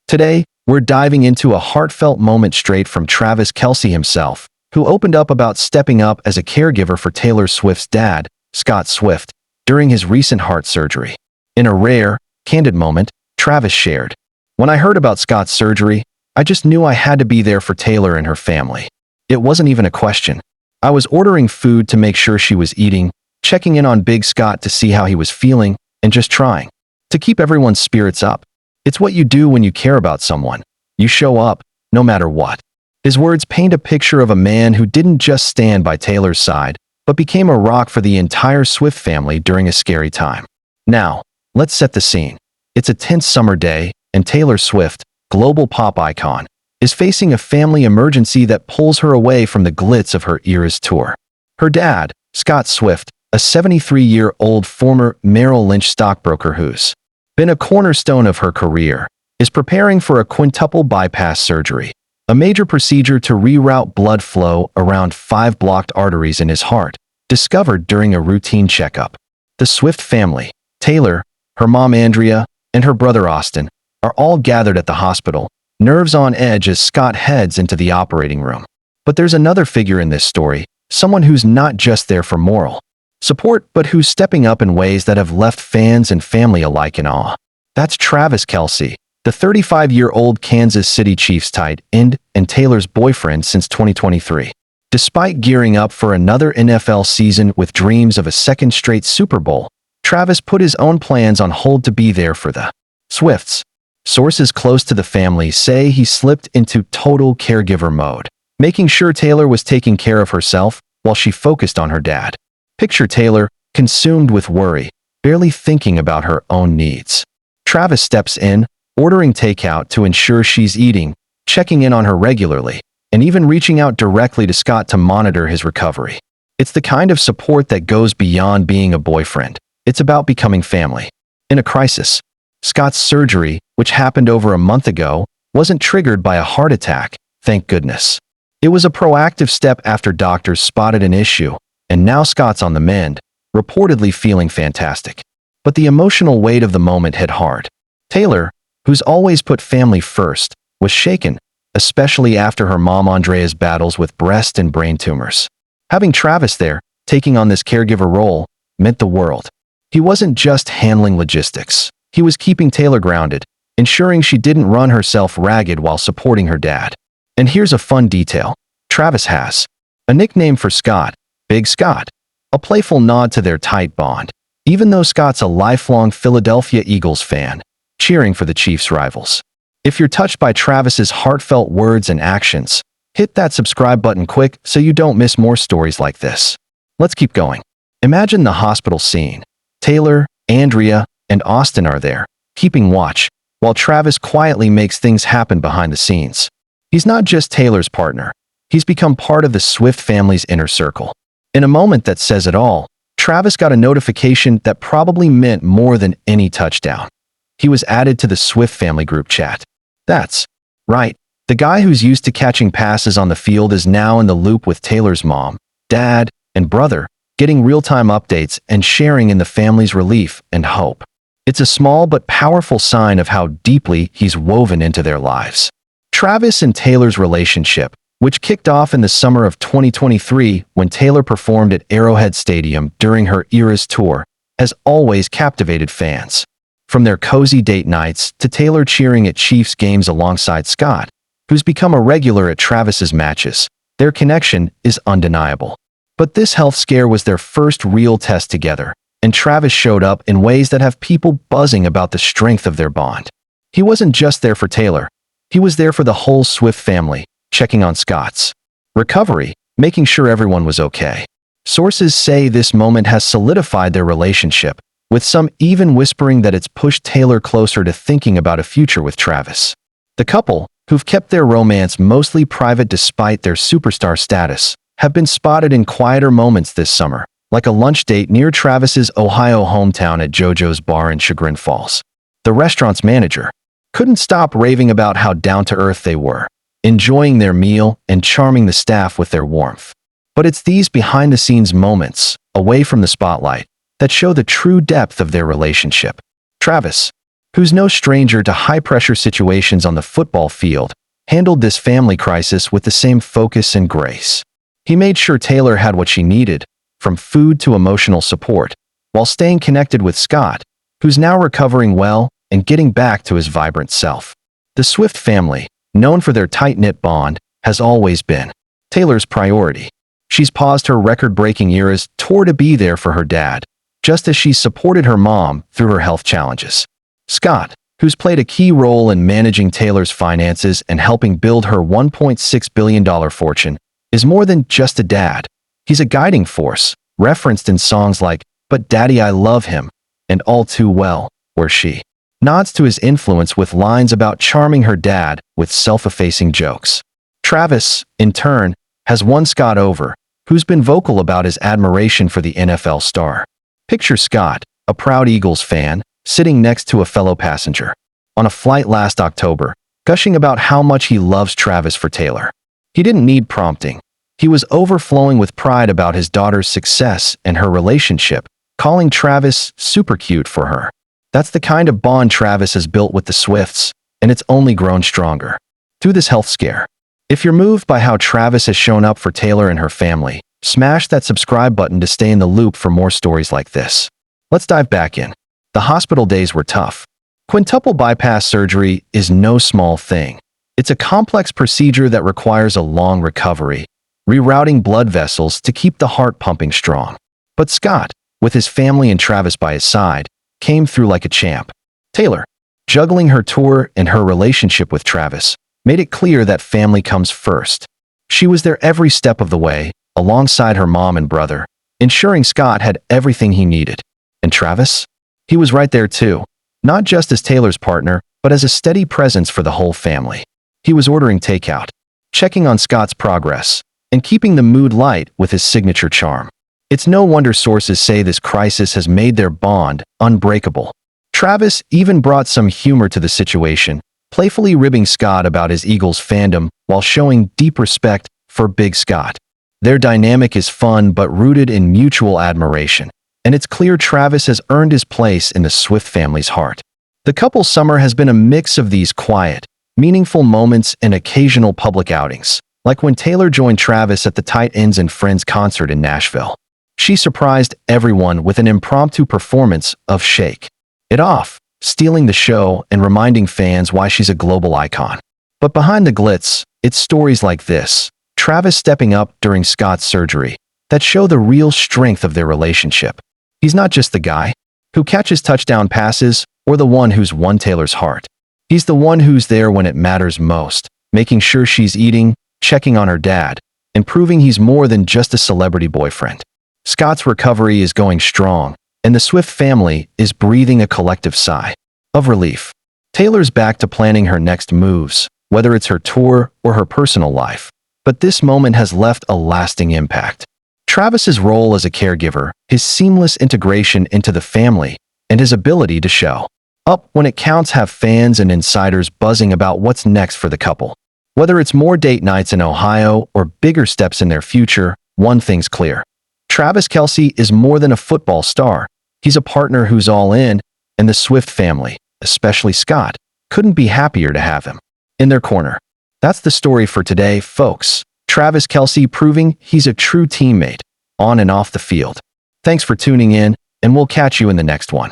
Today, we're diving into a heartfelt moment straight from Travis Kelce himself, who opened up about stepping up as a caregiver for Taylor Swift's dad, Scott Swift, during his recent heart surgery. In a rare, candid moment, Travis shared, "When I heard about Scott's surgery, I just knew I had to be there for Taylor and her family. It wasn't even a question. I was ordering food to make sure she was eating, checking in on Big Scott to see how he was feeling, and just trying to keep everyone's spirits up. It's what you do when you care about someone. You show up, no matter what." His words paint a picture of a man who didn't just stand by Taylor's side, but became a rock for the entire Swift family during a scary time. Now, let's set the scene. It's a tense summer day, and Taylor Swift, global pop icon, is facing a family emergency that pulls her away from the glitz of her Eras tour. Her dad, Scott Swift, a 73-year-old former Merrill Lynch stockbroker who's been a cornerstone of her career, is preparing for a quintuple bypass surgery, a major procedure to reroute blood flow around 5 blocked arteries in his heart, discovered during a routine checkup. The Swift family, Taylor, her mom Andrea, and her brother Austin, are all gathered at the hospital, nerves on edge as Scott heads into the operating room. But there's another figure in this story, someone who's not just there for moral support, but who's stepping up in ways that have left fans and family alike in awe. That's Travis Kelce, the 35-year-old Kansas City Chiefs tight end and Taylor's boyfriend since 2023. Despite gearing up for another NFL season with dreams of a second straight Super Bowl, Travis put his own plans on hold to be there for the Swifts. Sources close to the family say he slipped into total caregiver mode, making sure Taylor was taking care of herself while she focused on her dad. Picture Taylor, consumed with worry, barely thinking about her own needs. Travis steps in, ordering takeout to ensure she's eating, checking in on her regularly, and even reaching out directly to Scott to monitor his recovery. It's the kind of support that goes beyond being a boyfriend. It's about becoming family. In a crisis, Scott's surgery, which happened over a month ago, wasn't triggered by a heart attack, thank goodness. It was a proactive step after doctors spotted an issue, and now Scott's on the mend, reportedly feeling fantastic. But the emotional weight of the moment hit hard. Taylor, who's always put family first, was shaken, especially after her mom Andrea's battles with breast and brain tumors. Having Travis there, taking on this caregiver role, meant the world. He wasn't just handling logistics. He was keeping Taylor grounded, ensuring she didn't run herself ragged while supporting her dad. And here's a fun detail. Travis has a nickname for Scott, Big Scott, a playful nod to their tight bond, even though Scott's a lifelong Philadelphia Eagles fan, cheering for the Chiefs' rivals. If you're touched by Travis's heartfelt words and actions, hit that subscribe button quick so you don't miss more stories like this. Let's keep going. Imagine the hospital scene. Taylor, Andrea, and Austin are there, keeping watch, while Travis quietly makes things happen behind the scenes. He's not just Taylor's partner. He's become part of the Swift family's inner circle. In a moment that says it all, Travis got a notification that probably meant more than any touchdown. He was added to the Swift family group chat. That's right. The guy who's used to catching passes on the field is now in the loop with Taylor's mom, dad, and brother, getting real-time updates and sharing in the family's relief and hope. It's a small but powerful sign of how deeply he's woven into their lives. Travis and Taylor's relationship, which kicked off in the summer of 2023 when Taylor performed at Arrowhead Stadium during her Eras tour, has always captivated fans. From their cozy date nights to Taylor cheering at Chiefs games alongside Scott, who's become a regular at Travis's matches, their connection is undeniable. But this health scare was their first real test together, and Travis showed up in ways that have people buzzing about the strength of their bond. He wasn't just there for Taylor. He was there for the whole Swift family, checking on Scott's recovery, making sure everyone was okay. Sources say this moment has solidified their relationship, with some even whispering that it's pushed Taylor closer to thinking about a future with Travis. The couple, who've kept their romance mostly private despite their superstar status, have been spotted in quieter moments this summer, like a lunch date near Travis's Ohio hometown at JoJo's Bar in Chagrin Falls. The restaurant's manager couldn't stop raving about how down-to-earth they were, enjoying their meal and charming the staff with their warmth. But it's these behind-the-scenes moments, away from the spotlight, that show the true depth of their relationship. Travis, who's no stranger to high-pressure situations on the football field, handled this family crisis with the same focus and grace. He made sure Taylor had what she needed, from food to emotional support, while staying connected with Scott, who's now recovering well and getting back to his vibrant self. The Swift family, known for their tight-knit bond, has always been Taylor's priority. She's paused her record-breaking eras to be there for her dad, just as she's supported her mom through her health challenges. Scott, who's played a key role in managing Taylor's finances and helping build her $1.6 billion fortune, is more than just a dad. He's a guiding force, referenced in songs like "But Daddy, I Love Him" and "All Too Well," where she nods to his influence with lines about charming her dad with self-effacing jokes. Travis, in turn, has won Scott over, who's been vocal about his admiration for the NFL star. Picture Scott, a proud Eagles fan, sitting next to a fellow passenger on a flight last October, gushing about how much he loves Travis for Taylor. He didn't need prompting. He was overflowing with pride about his daughter's success and her relationship, calling Travis super cute for her. That's the kind of bond Travis has built with the Swifts, and it's only grown stronger through this health scare. If you're moved by how Travis has shown up for Taylor and her family, smash that subscribe button to stay in the loop for more stories like this. Let's dive back in. The hospital days were tough. Quintuple bypass surgery is no small thing. It's a complex procedure that requires a long recovery, rerouting blood vessels to keep the heart pumping strong. But Scott, with his family and Travis by his side, came through like a champ. Taylor, juggling her tour and her relationship with Travis, made it clear that family comes first. She was there every step of the way, alongside her mom and brother, ensuring Scott had everything he needed. And Travis? He was right there too, not just as Taylor's partner, but as a steady presence for the whole family. He was ordering takeout, checking on Scott's progress, and keeping the mood light with his signature charm. It's no wonder sources say this crisis has made their bond unbreakable. Travis even brought some humor to the situation, playfully ribbing Scott about his Eagles fandom while showing deep respect for Big Scott. Their dynamic is fun but rooted in mutual admiration, and it's clear Travis has earned his place in the Swift family's heart. The couple's summer has been a mix of these quiet, meaningful moments and occasional public outings, like when Taylor joined Travis at the Tight Ends and Friends concert in Nashville. She surprised everyone with an impromptu performance of Shake It Off, stealing the show and reminding fans why she's a global icon. But behind the glitz, it's stories like this, Travis stepping up during Scott's surgery, that show the real strength of their relationship. He's not just the guy who catches touchdown passes or the one who's won Taylor's heart. He's the one who's there when it matters most, making sure she's eating, checking on her dad, and proving he's more than just a celebrity boyfriend. Scott's recovery is going strong, and the Swift family is breathing a collective sigh of relief. Taylor's back to planning her next moves, whether it's her tour or her personal life. But this moment has left a lasting impact. Travis's role as a caregiver, his seamless integration into the family, and his ability to show up when it counts have fans and insiders buzzing about what's next for the couple. Whether it's more date nights in Ohio or bigger steps in their future, one thing's clear. Travis Kelce is more than a football star. He's a partner who's all in, and the Swift family, especially Scott, couldn't be happier to have him in their corner. That's the story for today, folks. Travis Kelce proving he's a true teammate, on and off the field. Thanks for tuning in, and we'll catch you in the next one.